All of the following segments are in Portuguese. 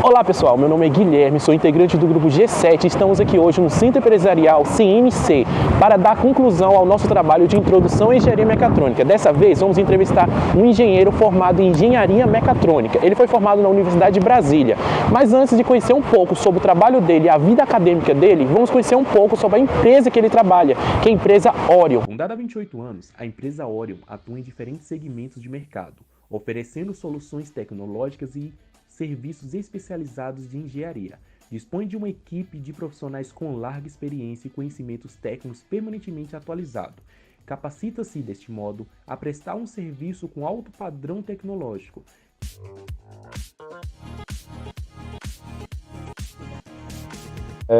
Olá pessoal, meu nome é Guilherme, sou integrante do grupo G7 e estamos aqui hoje no Centro Empresarial CMC para dar conclusão ao nosso trabalho de introdução à engenharia mecatrônica. Dessa vez vamos entrevistar um engenheiro formado em engenharia mecatrônica. Ele foi formado na Universidade de Brasília. Mas antes de conhecer um pouco sobre o trabalho dele e a vida acadêmica dele, vamos conhecer um pouco sobre a empresa que ele trabalha, que é a empresa Orion. Fundada há 28 anos, a empresa Orion atua em diferentes segmentos de mercado, oferecendo soluções tecnológicas e serviços especializados de engenharia. Dispõe de uma equipe de profissionais com larga experiência e conhecimentos técnicos permanentemente atualizados. Capacita-se, deste modo, a prestar um serviço com alto padrão tecnológico.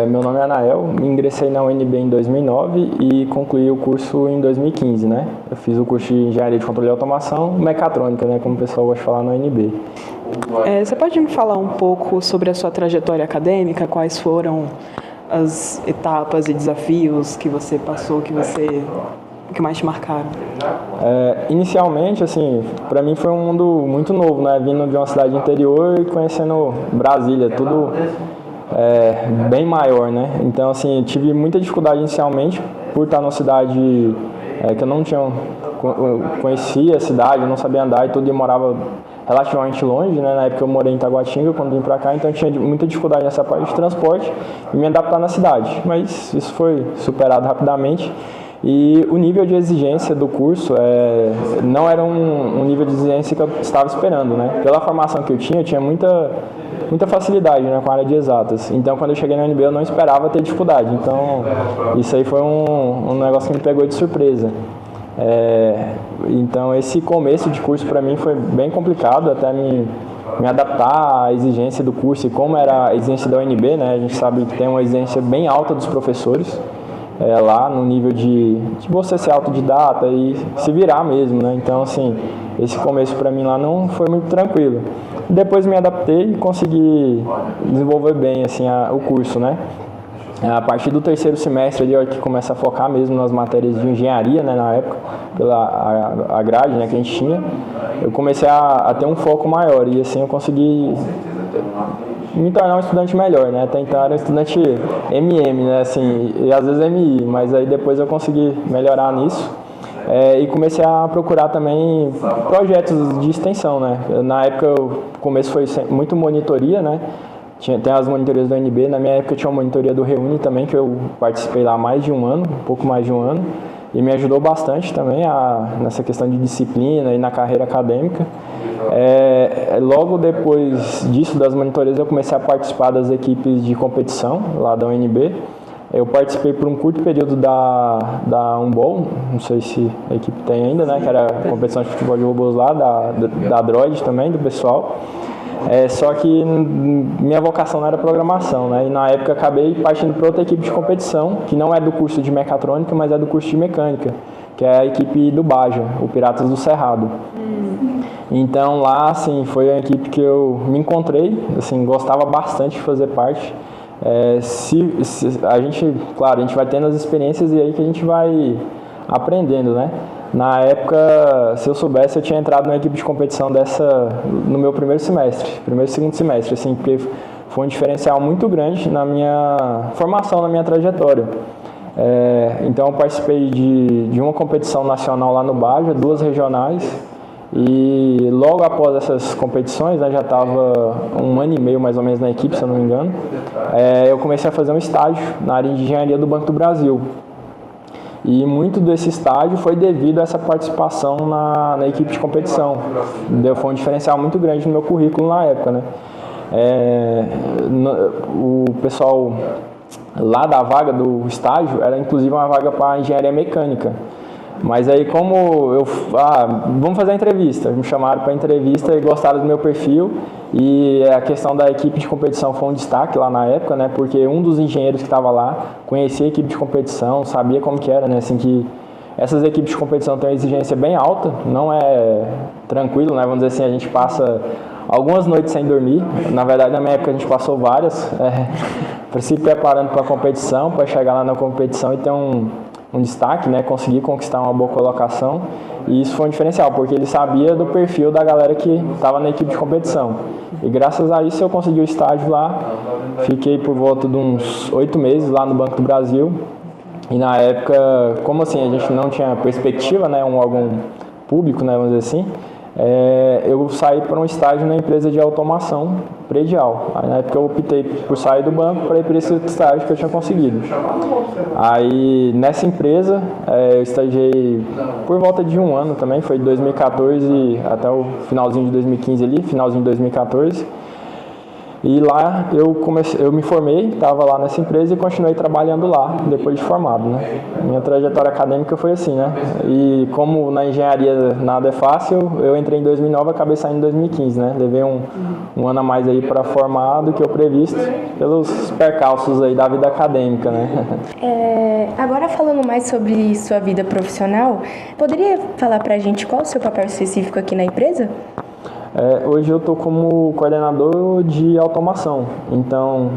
Meu nome é Anael, ingressei na UNB em 2009 e concluí o curso em 2015, né? Eu fiz o curso de Engenharia de Controle e Automação, Mecatrônica, né? Como o pessoal gosta de falar na UNB. Você pode me falar um pouco sobre a sua trajetória acadêmica? Quais foram as etapas e desafios que você passou, que mais te marcaram? Inicialmente, assim, para mim foi um mundo muito novo, né? Vindo de uma cidade interior e conhecendo Brasília, tudo bem maior, né? Então, assim, tive muita dificuldade inicialmente por estar numa cidade que eu não conhecia a cidade, eu não sabia andar e tudo, e morava relativamente longe, né? Na época eu morei em Taguatinga quando vim para cá, então eu tinha muita dificuldade nessa parte de transporte e me adaptar na cidade, mas isso foi superado rapidamente. E o nível de exigência do curso não era um nível de exigência que eu estava esperando, né? Pela formação que eu tinha muita facilidade, né, com a área de exatas. Então, quando eu cheguei na UNB, eu não esperava ter dificuldade. Então, isso aí foi um negócio que me pegou de surpresa. Então, esse começo de curso para mim foi bem complicado, até me adaptar à exigência do curso e como era a exigência da UNB, né? A gente sabe que tem uma exigência bem alta dos professores. Lá no nível de você ser autodidata e se virar mesmo, né? Então, assim, esse começo para mim lá não foi muito tranquilo. Depois me adaptei e consegui desenvolver bem, assim, o curso, né? A partir do terceiro semestre ali, que começa a focar mesmo nas matérias de engenharia, né, na época, pela a grade, né, que a gente tinha, eu comecei a ter um foco maior e assim eu consegui me tornar um estudante melhor, né? Até então era um estudante MM, né? Assim, e às vezes MI, mas aí depois eu consegui melhorar nisso. E comecei a procurar também projetos de extensão, né? Na época o começo foi muito monitoria, né? Tem as monitorias do UNB, na minha época tinha uma monitoria do Reúne também, que eu participei lá há mais de um ano, um pouco mais de um ano, e me ajudou bastante também nessa questão de disciplina e na carreira acadêmica. Logo depois disso, das monitorias, eu comecei a participar das equipes de competição lá da UNB. Eu participei por um curto período da Umbol, não sei se a equipe tem ainda, né, que era a competição de futebol de robôs lá, da Droid também, do pessoal. Só que minha vocação não era programação, né? E na época acabei partindo para outra equipe de competição, que não é do curso de mecatrônica, mas é do curso de mecânica, que é a equipe do Baja, o Piratas do Cerrado. Então lá, assim, foi a equipe que eu me encontrei, assim, gostava bastante de fazer parte. A gente vai tendo as experiências e aí que a gente vai aprendendo, né? Na época, se eu soubesse, eu tinha entrado na equipe de competição no meu primeiro e segundo semestre, assim, porque foi um diferencial muito grande na minha formação, na minha trajetória. Então eu participei de uma competição nacional lá no Baja, 2 regionais, e logo após essas competições, né, já estava 1 ano e meio mais ou menos na equipe, se eu não me engano, eu comecei a fazer um estágio na área de engenharia do Banco do Brasil. E muito desse estágio foi devido a essa participação na equipe de competição. Foi um diferencial muito grande no meu currículo na época, né? O pessoal lá da vaga do estágio era inclusive uma vaga para engenharia mecânica. Mas aí vamos fazer a entrevista, me chamaram para a entrevista e gostaram do meu perfil, e a questão da equipe de competição foi um destaque lá na época, né, porque um dos engenheiros que estava lá conhecia a equipe de competição, sabia como que era, né, assim, que essas equipes de competição têm uma exigência bem alta, não é tranquilo, né, vamos dizer assim, a gente passa algumas noites sem dormir, na verdade na minha época a gente passou várias, para se preparando para a competição, para chegar lá na competição e ter destaque, né? Consegui conquistar uma boa colocação, e isso foi um diferencial, porque ele sabia do perfil da galera que estava na equipe de competição. E graças a isso eu consegui o estágio lá, fiquei por volta de uns 8 meses lá no Banco do Brasil. E na época, como assim, a gente não tinha perspectiva, né, um órgão público, né, vamos dizer assim, eu saí para um estágio na empresa de automação predial. Aí, na época eu optei por sair do banco para ir para esse estágio que eu tinha conseguido. Aí nessa empresa eu estagiei por volta de um ano também, foi de 2014 até o finalzinho de 2015 ali, finalzinho de 2014. E lá eu me formei, estava lá nessa empresa e continuei trabalhando lá, depois de formado, né? Minha trajetória acadêmica foi assim, né? E como na engenharia nada é fácil, eu entrei em 2009 e acabei saindo em 2015, né? Levei um ano a mais aí para formar do que o previsto, pelos percalços aí da vida acadêmica, né? Agora falando mais sobre sua vida profissional, poderia falar pra gente qual o seu papel específico aqui na empresa? Hoje eu estou como coordenador de automação, então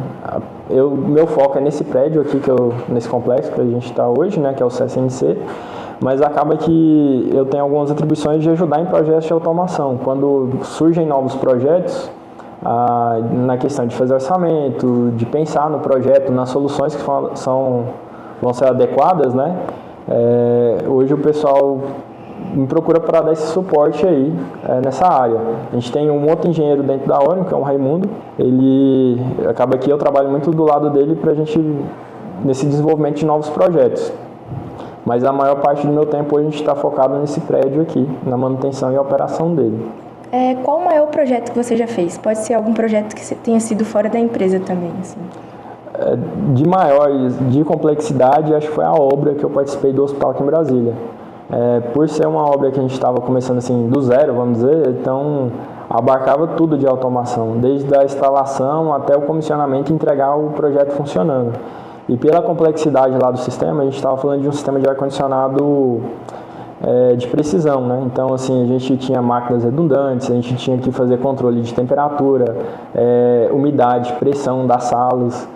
meu foco é nesse prédio aqui, nesse complexo que a gente está hoje, né, que é o CSNC, mas acaba que eu tenho algumas atribuições de ajudar em projetos de automação. Quando surgem novos projetos, na questão de fazer orçamento, de pensar no projeto, nas soluções que vão ser adequadas, né, hoje o pessoal me procura para dar esse suporte aí nessa área. A gente tem um outro engenheiro dentro da Orion, que é o Raimundo. Ele acaba que eu trabalho muito do lado dele para a gente nesse desenvolvimento de novos projetos. Mas a maior parte do meu tempo hoje a gente está focado nesse prédio aqui, na manutenção e operação dele. Qual o maior projeto que você já fez? Pode ser algum projeto que tenha sido fora da empresa também, assim. De maior, de complexidade, acho que foi a obra que eu participei do hospital aqui em Brasília. Por ser uma obra que a gente estava começando assim do zero, vamos dizer, então abarcava tudo de automação, desde a instalação até o comissionamento e entregar o projeto funcionando. E pela complexidade lá do sistema, a gente estava falando de um sistema de ar-condicionado de precisão, né? Então assim, a gente tinha máquinas redundantes, a gente tinha que fazer controle de temperatura, umidade, pressão das salas.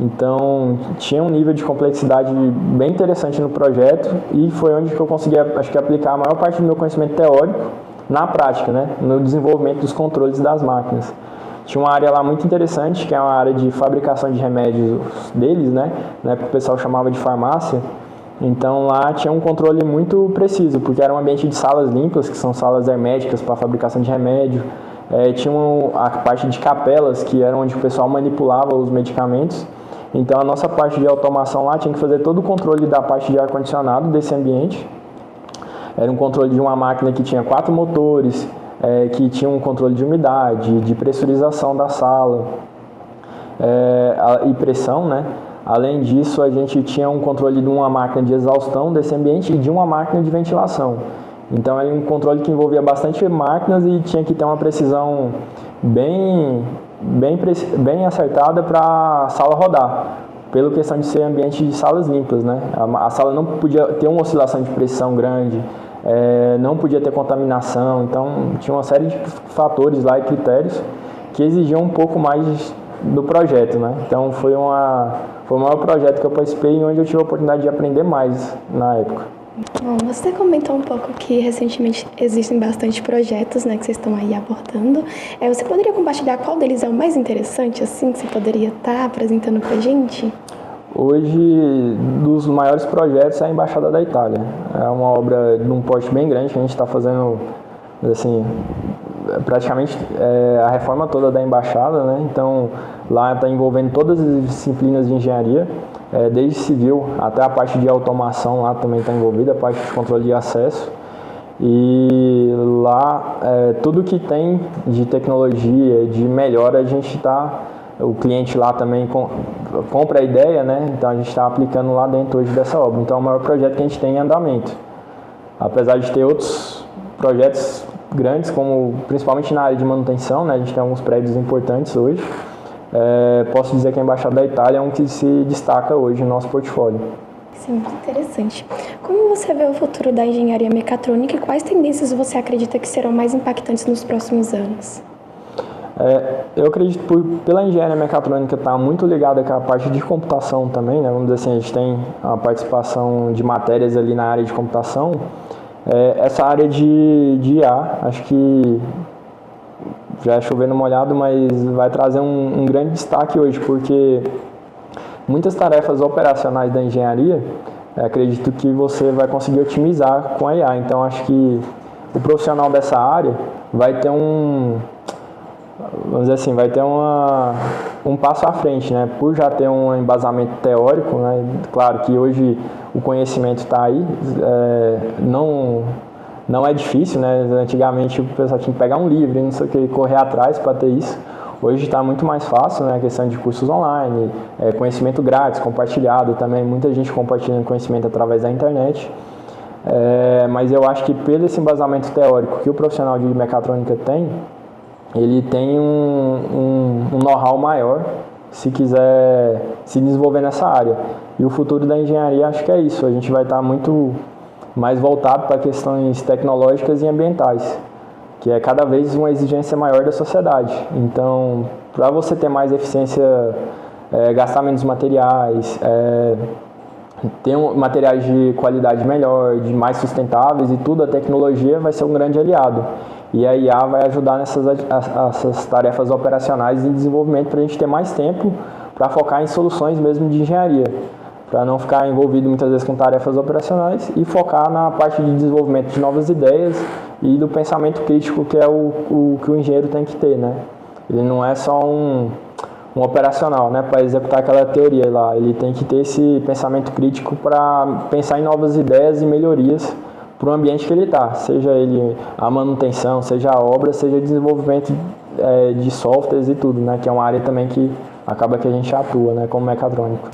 Então, tinha um nível de complexidade bem interessante no projeto e foi onde que eu consegui, acho que, aplicar a maior parte do meu conhecimento teórico na prática, né, no desenvolvimento dos controles das máquinas. Tinha uma área lá muito interessante, que é uma área de fabricação de remédios deles, né, que o pessoal chamava de farmácia. Então, lá tinha um controle muito preciso, porque era um ambiente de salas limpas, que são salas herméticas para fabricação de remédio. Tinha a parte de capelas, que era onde o pessoal manipulava os medicamentos. Então a nossa parte de automação lá tinha que fazer todo o controle da parte de ar-condicionado desse ambiente. Era um controle de uma máquina que tinha 4 motores, que tinha um controle de umidade, de pressurização da sala e pressão, né? Além disso, a gente tinha um controle de uma máquina de exaustão desse ambiente e de uma máquina de ventilação. Então era um controle que envolvia bastante máquinas e tinha que ter uma precisão bem acertada para a sala rodar, pela questão de ser ambiente de salas limpas, né? A sala não podia ter uma oscilação de pressão grande, não podia ter contaminação, então tinha uma série de fatores lá e critérios que exigiam um pouco mais do projeto, né? Então foi o maior projeto que eu participei e onde eu tive a oportunidade de aprender mais na época. Bom, você comentou um pouco que recentemente existem bastante projetos, né, que vocês estão aí abordando. Você poderia compartilhar qual deles é o mais interessante, assim, que você poderia estar apresentando pra gente? Hoje, dos maiores projetos é a Embaixada da Itália. É uma obra de um porte bem grande que a gente está fazendo, assim, praticamente a reforma toda da Embaixada, né? Então, lá está envolvendo todas as disciplinas de engenharia, desde civil até a parte de automação lá também está envolvida, a parte de controle de acesso. E lá, tudo que tem de tecnologia, de melhora, o cliente lá também compra a ideia, né? Então a gente está aplicando lá dentro hoje dessa obra. Então é o maior projeto que a gente tem em andamento. Apesar de ter outros projetos grandes, como principalmente na área de manutenção, né? A gente tem alguns prédios importantes hoje. Posso dizer que a Embaixada da Itália é um que se destaca hoje no nosso portfólio. Sim, muito interessante. Como você vê o futuro da engenharia mecatrônica e quais tendências você acredita que serão mais impactantes nos próximos anos? Eu acredito pela engenharia mecatrônica estar muito ligada com a parte de computação também, né? Vamos dizer assim, a gente tem a participação de matérias ali na área de computação. Essa área de IA, acho que já é chovendo molhado, mas vai trazer um grande destaque hoje, porque muitas tarefas operacionais da engenharia, acredito que você vai conseguir otimizar com a IA. Então, acho que o profissional dessa área vai ter vamos dizer assim, vai ter um passo à frente, né? Por já ter um embasamento teórico, né? Claro que hoje o conhecimento está aí, não é difícil, né? Antigamente o pessoal tinha que pegar um livro e não sei o que, correr atrás para ter isso. Hoje está muito mais fácil, né? A questão de cursos online, conhecimento grátis, compartilhado também, muita gente compartilhando conhecimento através da internet. Mas eu acho que pelo esse embasamento teórico que o profissional de mecatrônica tem, ele tem um know-how maior se quiser se desenvolver nessa área. E o futuro da engenharia, acho que é isso, a gente vai estar muito mais voltado para questões tecnológicas e ambientais, que é cada vez uma exigência maior da sociedade. Então, para você ter mais eficiência, gastar menos materiais, ter materiais de qualidade melhor, de mais sustentáveis e tudo, a tecnologia vai ser um grande aliado. E a IA vai ajudar nessas tarefas operacionais e desenvolvimento para a gente ter mais tempo para focar em soluções mesmo de engenharia, para não ficar envolvido muitas vezes com tarefas operacionais e focar na parte de desenvolvimento de novas ideias e do pensamento crítico, que é o que o engenheiro tem que ter, né? Ele não é só um operacional, né, para executar aquela teoria lá. Ele tem que ter esse pensamento crítico para pensar em novas ideias e melhorias para o ambiente que ele está, seja ele a manutenção, seja a obra, seja o desenvolvimento de softwares e tudo, né, que é uma área também que acaba que a gente atua, né, como mecatrônico.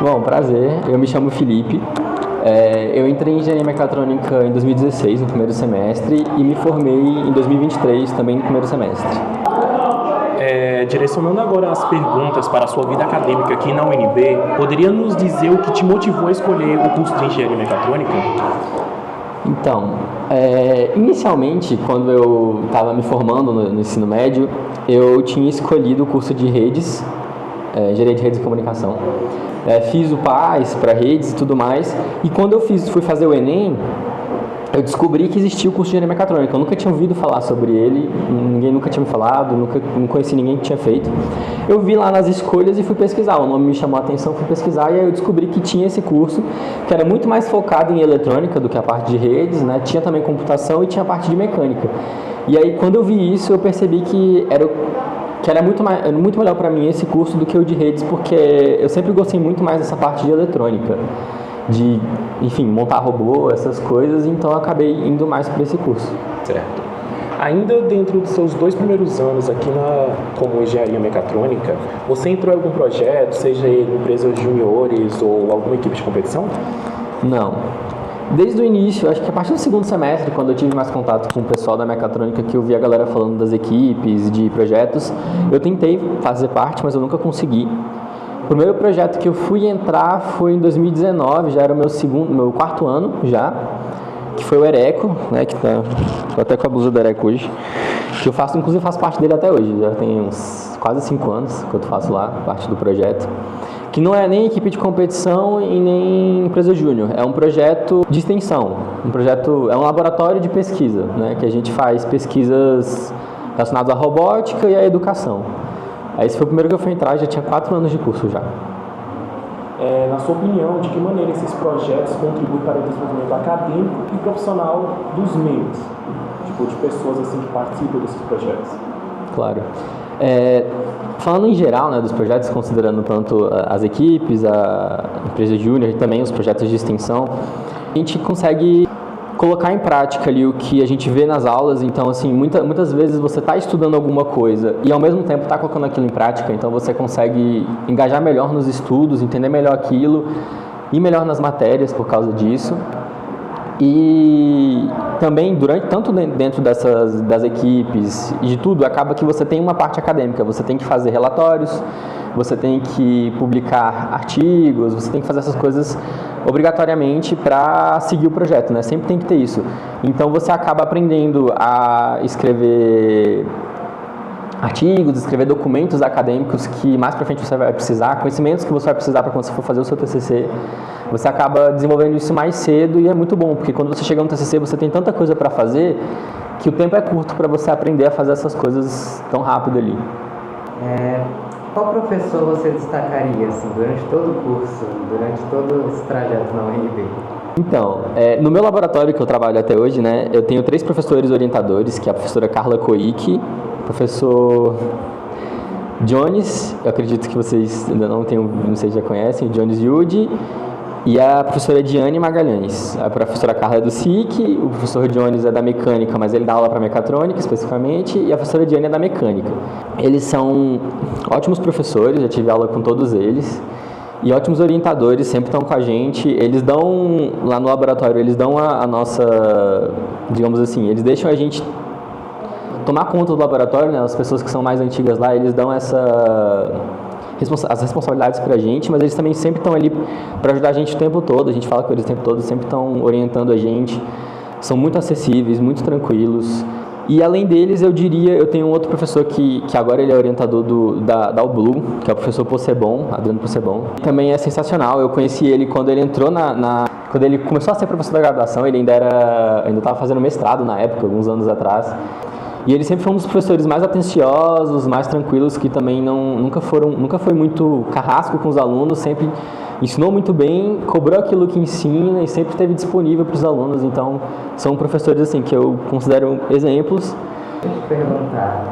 Bom, prazer, eu me chamo Felipe. Eu entrei em engenharia mecatrônica em 2016, no primeiro semestre, e me formei em 2023, também no primeiro semestre. Direcionando agora as perguntas para a sua vida acadêmica aqui na UNB, poderia nos dizer o que te motivou a escolher o curso de engenharia mecatrônica? Então, inicialmente, quando eu estava me formando no ensino médio, eu tinha escolhido o curso de redes, engenharia de redes e comunicação. Fiz o PAS para redes e tudo mais, e quando eu fui fazer o Enem, eu descobri que existia o curso de engenharia mecatrônica. Eu nunca tinha ouvido falar sobre ele, ninguém nunca tinha me falado, não conheci ninguém que tinha feito. Eu vi lá nas escolhas e fui pesquisar, o nome me chamou a atenção, fui pesquisar, e aí eu descobri que tinha esse curso, que era muito mais focado em eletrônica do que a parte de redes, né? Tinha também computação e tinha a parte de mecânica. E aí quando eu vi isso, eu percebi que era muito melhor para mim esse curso do que o de redes, porque eu sempre gostei muito mais dessa parte de eletrônica, de, enfim, montar robô, essas coisas, então eu acabei indo mais para esse curso. Certo. Ainda dentro dos seus 2 primeiros anos aqui como engenharia mecatrônica, você entrou em algum projeto, seja ele empresas juniores ou alguma equipe de competição? Não. Desde o início, acho que a partir do segundo semestre, quando eu tive mais contato com o pessoal da mecatrônica, que eu vi a galera falando das equipes, de projetos, eu tentei fazer parte, mas eu nunca consegui. O primeiro projeto que eu fui entrar foi em 2019, já era o meu 4º ano já, que foi o Ereco, né, que tô até com a blusa do Ereco hoje, que eu inclusive faço parte dele até hoje, já tem uns quase 5 anos que eu faço lá, parte do projeto, que não é nem equipe de competição e nem empresa júnior, é um projeto de extensão, é um laboratório de pesquisa, né, que a gente faz pesquisas relacionadas à robótica e à educação. Esse foi o primeiro que eu fui entrar, já tinha 4 anos de curso já. Na sua opinião, de que maneira esses projetos contribuem para o desenvolvimento acadêmico e profissional dos membros, de pessoas assim que participam desses projetos? Claro. Falando em geral, né, dos projetos, considerando tanto as equipes, a empresa júnior e também os projetos de extensão, a gente consegue colocar em prática ali o que a gente vê nas aulas. Então, assim, muitas vezes você está estudando alguma coisa e ao mesmo tempo está colocando aquilo em prática, então você consegue engajar melhor nos estudos, entender melhor aquilo, ir melhor nas matérias por causa disso. E também, tanto dentro das equipes e de tudo, acaba que você tem uma parte acadêmica, você tem que fazer relatórios, você tem que publicar artigos, você tem que fazer essas coisas obrigatoriamente para seguir o projeto, né? Sempre tem que ter isso. Então você acaba aprendendo a escrever artigos, escrever documentos acadêmicos que mais para frente você vai precisar, conhecimentos que você vai precisar para quando você for fazer o seu TCC. Você acaba desenvolvendo isso mais cedo e é muito bom, porque quando você chega no TCC você tem tanta coisa para fazer que o tempo é curto para você aprender a fazer essas coisas tão rápido ali. Qual professor você destacaria assim, durante todo o curso, durante todo esse trajeto na UNB? Então, no meu laboratório que eu trabalho até hoje, né, eu tenho 3 professores orientadores, que é a professora Carla Coic, professor Jones, eu acredito que vocês ainda não sei se já conhecem, o Jones Yudi, e a professora Diane Magalhães. A professora Carla é do SIC, o professor Jones é da mecânica, mas ele dá aula para mecatrônica especificamente, e a professora Diane é da mecânica. Eles são ótimos professores, já tive aula com todos eles, e ótimos orientadores, sempre estão com a gente. Eles dão, lá no laboratório, eles dão a nossa, digamos assim, eles deixam a gente tomar conta do laboratório, né? As pessoas que são mais antigas lá, eles dão as responsabilidades pra gente, mas eles também sempre estão ali para ajudar a gente o tempo todo. A gente fala com eles o tempo todo, sempre estão orientando a gente. São muito acessíveis, muito tranquilos. E além deles, eu diria, eu tenho um outro professor que agora ele é orientador da UBLU, que é o professor Possebon, Adriano Possebon. Também é sensacional, eu conheci ele quando ele entrou quando ele começou a ser professor da graduação, ele ainda estava fazendo mestrado na época, alguns anos atrás. E ele sempre foi um dos professores mais atenciosos, mais tranquilos, que também nunca foi muito carrasco com os alunos, sempre ensinou muito bem, cobrou aquilo que ensina e sempre esteve disponível para os alunos. Então, são professores assim que eu considero exemplos. Deixa eu te perguntar,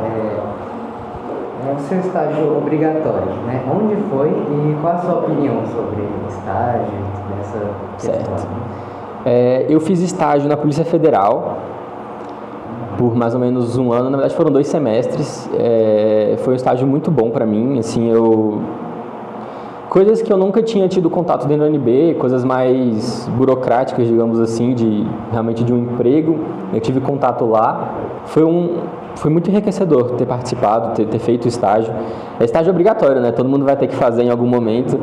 o seu estágio obrigatório, né? Onde foi e qual a sua opinião sobre estágio, nessa questão? Certo. Eu fiz estágio na Polícia Federal por mais ou menos um ano, na verdade foram 2 semestres. Foi um estágio muito bom para mim, assim, coisas que eu nunca tinha tido contato dentro da UNB, coisas mais burocráticas, digamos assim, realmente de um emprego, eu tive contato lá. Foi muito enriquecedor ter participado, ter feito o estágio. É estágio obrigatório, né? Todo mundo vai ter que fazer em algum momento.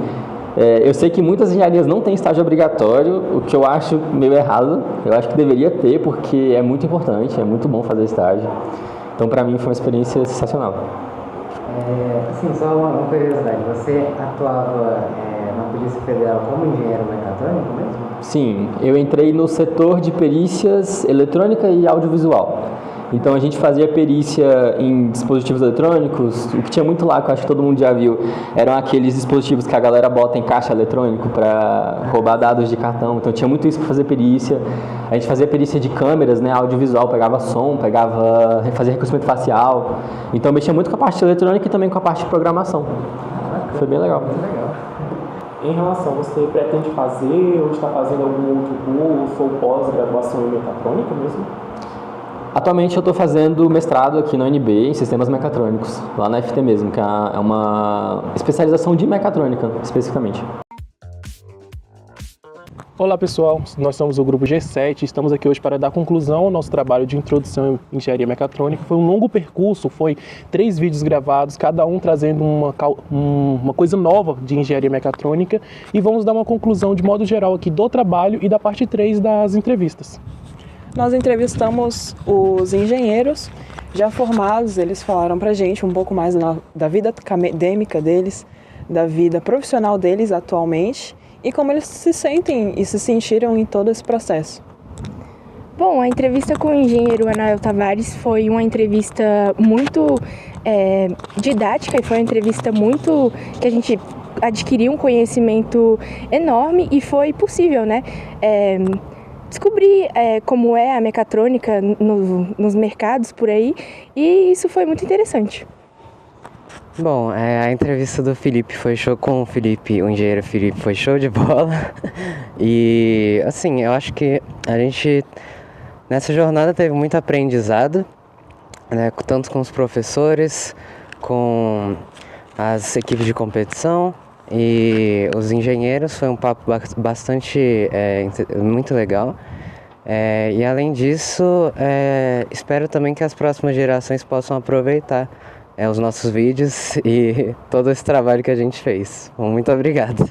Eu sei que muitas engenharias não têm estágio obrigatório, o que eu acho meio errado. Eu acho que deveria ter, porque é muito importante, é muito bom fazer estágio. Então, para mim, foi uma experiência sensacional. Assim, só uma curiosidade, você atuava na Polícia Federal como engenheiro mecatrônico mesmo? Sim, eu entrei no setor de perícias eletrônica e audiovisual. Então a gente fazia perícia em dispositivos eletrônicos. O que tinha muito lá, que eu acho que todo mundo já viu, eram aqueles dispositivos que a galera bota em caixa eletrônico para roubar dados de cartão. Então tinha muito isso para fazer perícia. A gente fazia perícia de câmeras, né, audiovisual, pegava som, fazia reconhecimento facial. Então mexia muito com a parte eletrônica e também com a parte de programação. Foi bem legal. Em relação, você pretende fazer ou está fazendo algum outro curso ou pós-graduação em mecatrônica mesmo? Atualmente eu estou fazendo mestrado aqui na UNB em sistemas mecatrônicos, lá na FT mesmo, que é uma especialização de mecatrônica, especificamente. Olá pessoal, nós somos o grupo G7 e estamos aqui hoje para dar conclusão ao nosso trabalho de introdução em engenharia mecatrônica. Foi um longo percurso, foi 3 vídeos gravados, cada um trazendo uma coisa nova de engenharia mecatrônica, e vamos dar uma conclusão de modo geral aqui do trabalho e da parte 3 das entrevistas. Nós entrevistamos os engenheiros já formados, eles falaram pra gente um pouco mais da vida acadêmica deles, da vida profissional deles atualmente e como eles se sentem e se sentiram em todo esse processo. Bom, a entrevista com o engenheiro Anael Tavares foi uma entrevista muito didática e foi uma entrevista muito que a gente adquiriu um conhecimento enorme e foi possível, né? Descobrir como é a mecatrônica nos mercados por aí, e isso foi muito interessante. Bom, a entrevista do Felipe foi show com o Felipe, o engenheiro Felipe, foi show de bola. E assim, eu acho que a gente nessa jornada teve muito aprendizado, né, tanto com os professores, com as equipes de competição e os engenheiros. Foi um papo bastante muito legal. E além disso, espero também que as próximas gerações possam aproveitar os nossos vídeos e todo esse trabalho que a gente fez. Bom, muito obrigado.